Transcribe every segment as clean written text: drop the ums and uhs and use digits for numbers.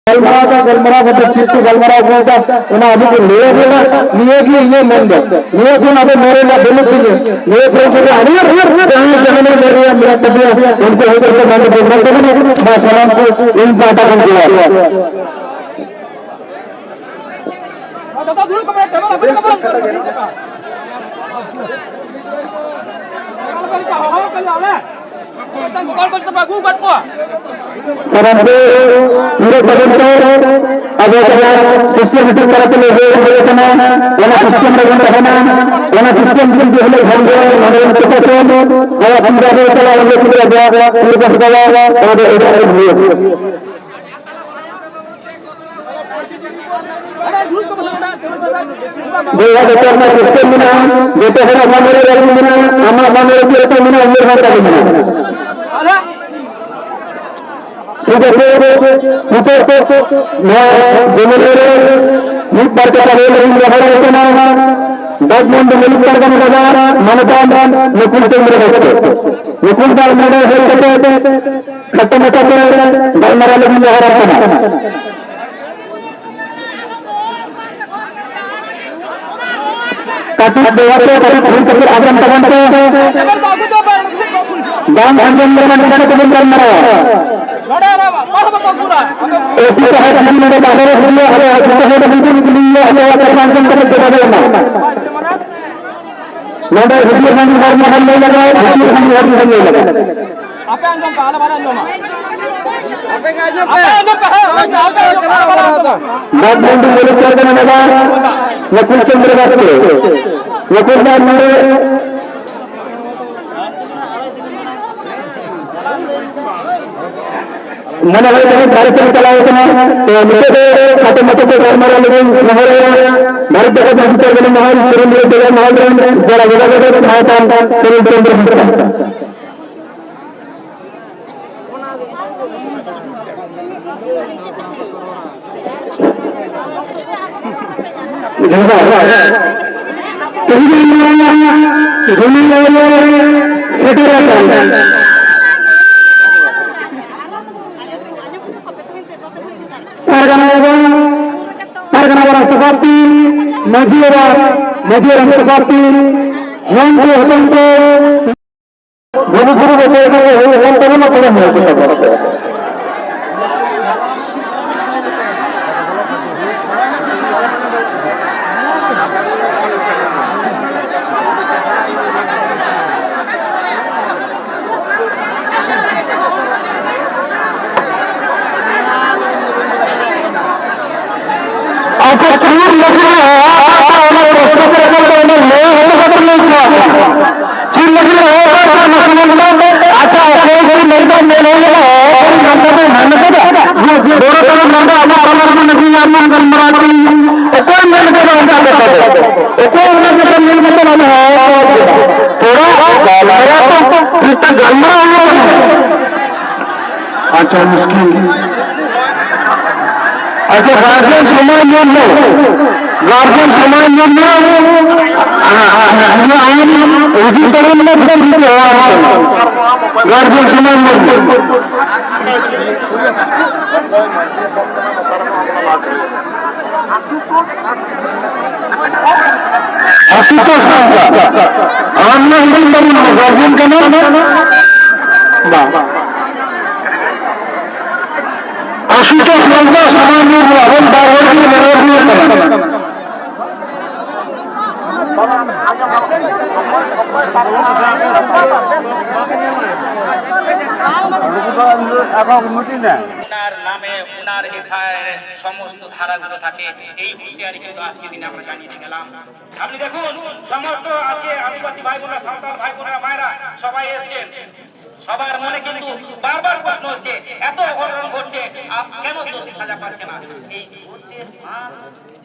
गलमरा चिट्टी गलमरा अभी लिए ये मंद लिए अब मेरे ना बोलो लिए उनको सलाम को इन पाटा सिस्टम मुकुल चंद्र मुकुल खत्म गलमरा नकुल चंद्र नकुल मन कार्यक्रम चला खाते मत भारत सभापति माझी सभापति अच्छा मुश्किल अच्छा गार्जियन समान गार्जियन समान गार्जियन समान आशुतोष गार्जियन का नाम आशुतोष नंदा समान নামে ওনার এখানে সমস্ত ধারাগুলো থাকে এই হুঁশিয়ারি কিন্তু আজকে দিনে আমরা জানিয়ে গেলাম। আপনি দেখুন সমস্ত আজকে আদিবাসী ভাই বোনেরা সাঁওতাল ভাই বোনেরা মায়েরা সবাই এসেছেন, সবার মনে কিন্তু বারবার প্রশ্ন হচ্ছে এত অঘটন ঘটছে কেন দোষী সাজা পাচ্ছে না, এই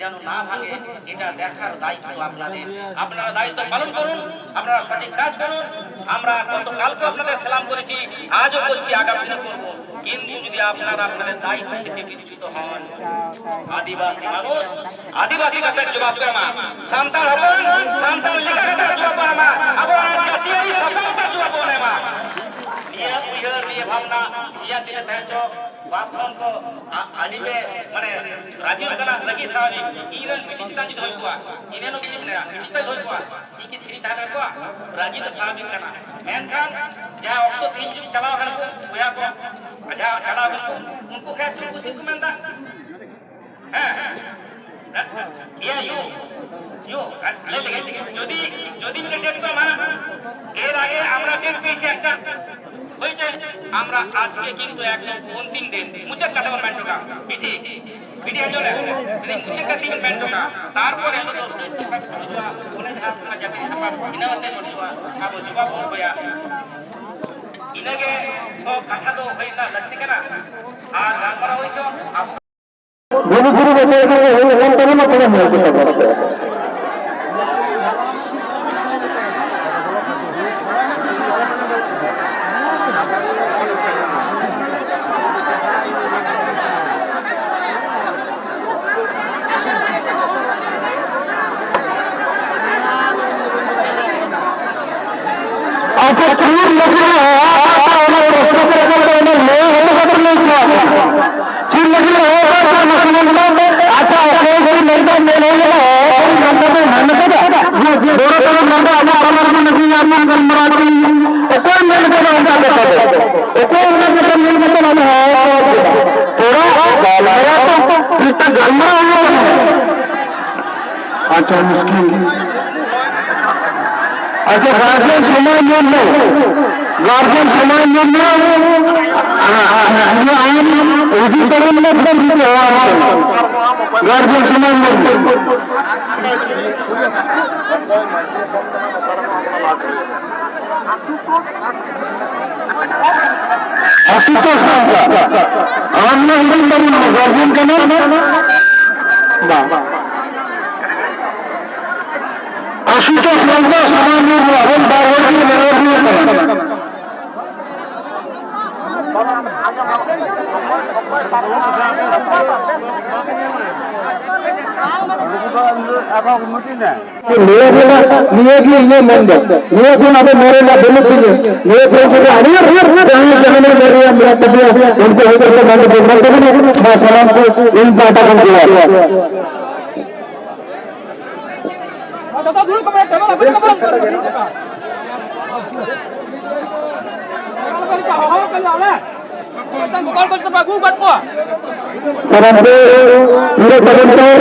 যেন না ভাঙে এটা দেখার দায়িত্ব আপনাদের। আপনারা দায়িত্ব পালন করুন, আপনারা সঠিক কাজ করুন। আমরা গতকালকে আপনাদের সালাম করেছি, আজও বলছি, আগামী দিনে করবো। কিন্তু যদি আপনারা আপনাদের দায়িত্ব থেকে বিচ্যুত হন, আদিবাসী মানুষ আদিবাসী ভাষার জবাব দেয় মা, সান্তাল হবেন সান্তাল লেখাটার জবাব দেয় মা, আবার জাতীয় সফলতার জবাব দেয় মা। নিয়ে ভাবনা iya tidak tahu bapak ko ali be mane radio kana lagi sahaja iran biti sidan jid hoy kuwa ineno biti na biti tai hoy kuwa iki thiri thana kuwa radio to sahaja kana menkan ja okto tinju chalao kana ko hoya ko ja chalao kana unko kya chuku chuku menda iya yo যদি যদি date পাম এর আগে আমরা date পেয়েছি একটা হয়েছে আমরা আজকে কিন্তু একদম অন্তিম দিন মুচে কাটাবো মেন্টুকা পিঠে পিঠে আজলে তিনি মুচে কাটিবেন মেন্টুকা তারপরে তো ওনে হাসনা যাবে আপা ইনাতে মতুয়া আবো জবাব হইয়া ইনাগে তো কথা তো হইতা লাগতে কেনা আর গান করা হইছো গুরু গুরু বলে এই করে না করে হয়েছে अच्छा चूर लग रहा है चूर लग रहा है अच्छा कोई मैदान में नहीं है अच्छा मुश्किल अच्छा गार्जियन समय जন্য गार्जियन समय जন্য আইন অধিকরণ মধ্যম দিতে হয় গার্জিয়ন সময় জন্য আশুতোষ আমরা গার্জিয়ন কেন না আশুতোষ বলতে সামান্য এবং বারবারই নিয়ে গিয়ে ইয়ে মন্দ নিয়ে কোন আবার মরে না বলেছিল নিয়ে কোন করে আনিয়ে জানে মেরে আমরা তবে উনকে হয়ে গেছে মানে বলতে হবে বা সালাম को इन बाटा को दिया Sarante ini komentar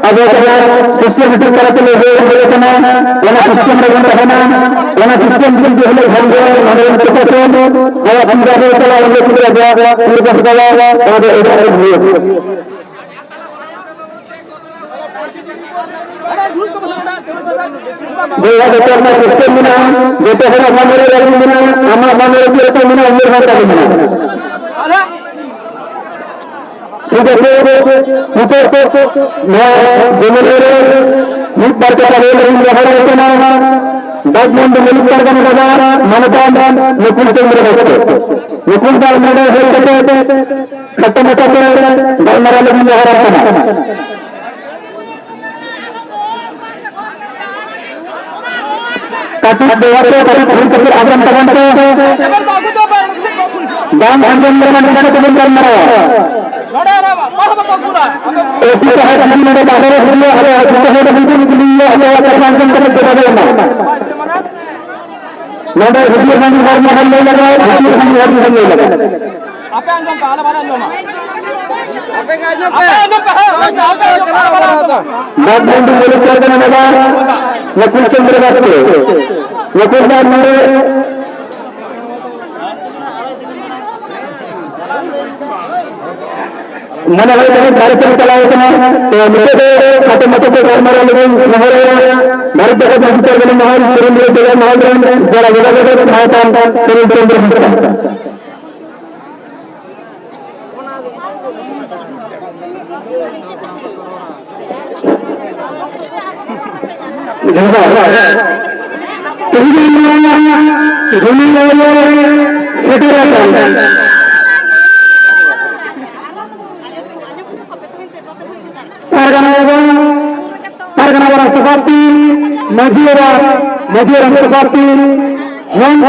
ada sistem itu kalau tu lebih boleh kena, mana sistem dengan kena, mana sistem pun dia boleh handle, mana yang terpaksa, kalau anda boleh kalau anda tidak ada, tidak segala, ada Dia ada karena sistem mana, jika orang mana lagi mana, amal mana lagi itu mana umur mana mana. Sudah itu मैं जमीरे मुख पर के पहले इन रहा है ना badminton में मुख पर करने लगा मनता निकुल चंद्र बसते निकुल दाल मेरे होते खत्म होता है गलमरा लगी रहा है काटी देवाते बड़ी भूल करके आगम तगंते दाम अंजन में मन को तुम गलमरा ऐसी तो है हम मेरे बाहर हुए हरे तो है बिल्कुल लिए हमें करवांचन करने के बाद ना नोडे हुए हम घर में हम नहीं लगा हुए हम घर में नहीं लगा आपे अंजन काला वाला लो ना आपे चला रहा था बात बंद बोले कर देने लगा नकुल चंद्र बसते नकुल दार मेरे मन है तो कार्यक्रम चलाए थे तो मुझे तो खत्म मत को घर मारा लेकिन महल भारत के भीतर के महल सुरेंद्र जगह महल जरा जगह माता Surendra Seperti Majira Seperti yang